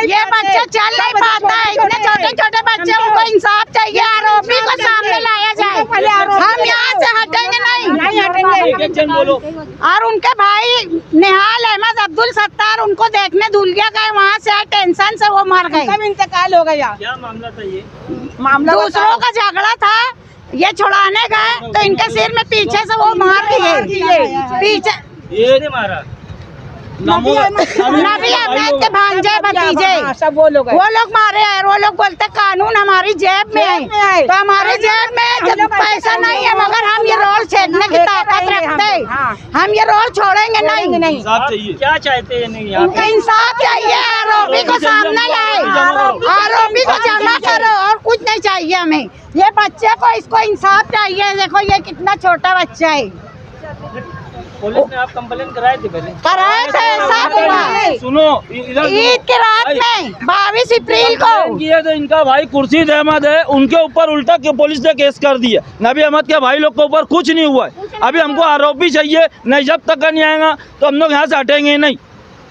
ये बच्चा चल नहीं पाता है, इतने छोटे छोटे बच्चे, उनको इंसाफ चाहिए, आरोपी को सामने लाया जाए। हम यहाँ से हटेंगे नहीं हटेंगे। और उनके भाई निहाल अहमद अब्दुल सत्तार, उनको देखने धुलिया गए, वहाँ से टेंशन से वो मर गए। कब इंतकाल हो गया? क्या मामला था ये? मामला दूसरों का झगड़ा था, ये छुड़ाने गए तो इनके सिर में पीछे से वो मार दिए। पीछे ये नहीं मारा, नबी अहमद के भांजे भतीजे सब वो लोग मारे हैं। वो लोग बोलते कानून हमारी जेब में है, तो हमारी जेब में पैसा नहीं है, मगर हम ये रोल छेड़ने की ताकत रखते, हम ये रोल छोड़ेंगे नहीं। इंसाफ चाहिए। क्या चाहते हैं? नहीं, उनका इंसाफ चाहिए, आरोपी को सामने लाए, आरोपी को जमा करो, और कुछ नहीं चाहिए हमें। ये बच्चे को, इसको इंसाफ चाहिए। देखो ये कितना छोटा बच्चा है। पुलिस ने आप कंप्लेन कराए थे पहले? कराए थे, सब हुआ। सुनो, ईद की रात में 22 अप्रैल को किया तो इनका भाई खुर्शीद अहमद है, उनके ऊपर उल्टा के पुलिस ने केस कर दिया। नबी अहमद के भाई लोग के ऊपर कुछ नहीं हुआ है। अभी हमको आरोपी चाहिए, नहीं जब तक नहीं आएगा तो हम लोग यहाँ से हटेंगे नहीं।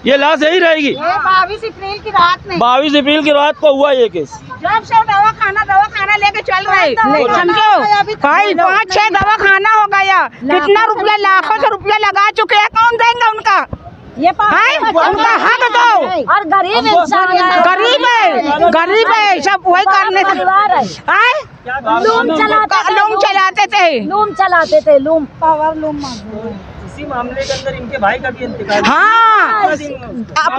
ये लाश यही रहेगी। 22 अप्रैल की रात में, 22 अप्रैल की रात को हुआ ये केस। जब से दवा खाना लेके चल रहे, समझो भाई 5-6 दवा खाना हो गया, कितना रुपया, लाखों से रुपया लगा चुके हैं, कौन देंगे उनका? ये उनका हक दो। और गरीब इंसान है, गरीब है, सब वही करने लूम चलाते थे लूम। Power loom. इसी मामले के अंदर इनके भाई का भी इंतकाल। हाँ, अब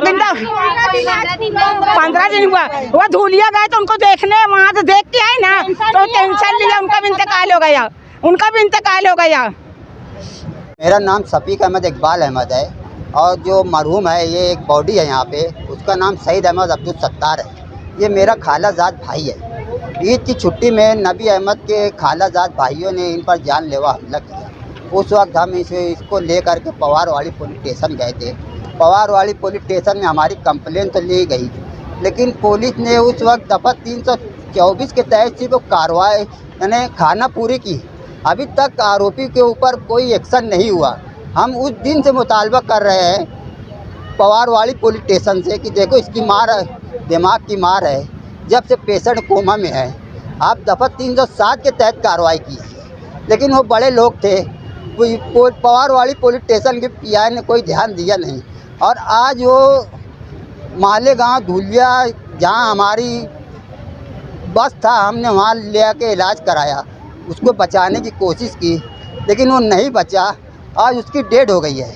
15 दिन हुआ। वो धुलिया गए तो उनको देखने, वहाँ से देख के आए ना, तो टेंशन लिया, उनका भी इंतकाल हो गया। मेरा नाम शफीक अहमद इकबाल अहमद है, और जो मरहूम है, ये एक बॉडी है यहाँ पे, उसका नाम सईद अहमद अब्दुल सत्तार है। ये मेरा खालाजाद भाई है। ईद की छुट्टी में नबी अहमद के खालाजाद भाइयों ने इन पर जानलेवा हमला किया। उस वक्त हम इसको लेकर के पवारवाड़ी पुलिस स्टेशन गए थे। पवारवाड़ी पुलिस स्टेशन में हमारी कंप्लेन तो ली गई, लेकिन पुलिस ने उस वक्त दफ़ा 324 के तहत सिर्फ कार्रवाई यानी खाना पूरी की। अभी तक आरोपी के ऊपर कोई एक्शन नहीं हुआ। हम उस दिन से मुतालबा कर रहे हैं पवारवाड़ी पुलिस स्टेशन से कि देखो इसकी मार, दिमाग की मार है, जब से पेशेंट कोमा में है। आप दफ़ा 307 के तहत कार्रवाई की, लेकिन वो बड़े लोग थे, पवारवाड़ी पुलिस स्टेशन के पीआई ने कोई ध्यान दिया नहीं। और आज वो मालेगांव धुलिया, जहाँ हमारी बस था, हमने वहाँ ले आके इलाज कराया, उसको बचाने की कोशिश की, लेकिन वो नहीं बचा। आज उसकी डेड हो गई है।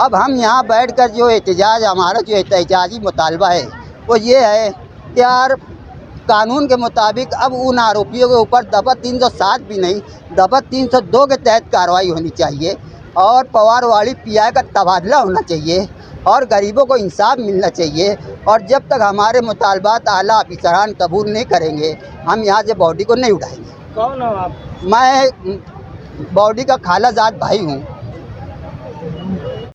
अब हम यहाँ बैठकर जो एहतजाज, हमारा जो एहतजाजी मुतालबा है वो ये है कि यार कानून के मुताबिक अब उन आरोपियों के ऊपर दफ़ा 307 भी नहीं, दफ़ा 302 के तहत कार्रवाई होनी चाहिए, और पवारवाड़ी पीआई का तबादला होना चाहिए, और गरीबों को इंसाफ मिलना चाहिए। और जब तक हमारे मुतालबात आला अफसरान कबूल नहीं करेंगे, हम यहाँ से बॉडी को नहीं उठाएंगे। कौन हो आप? मैं बॉडी का खालाजाद भाई हूँ।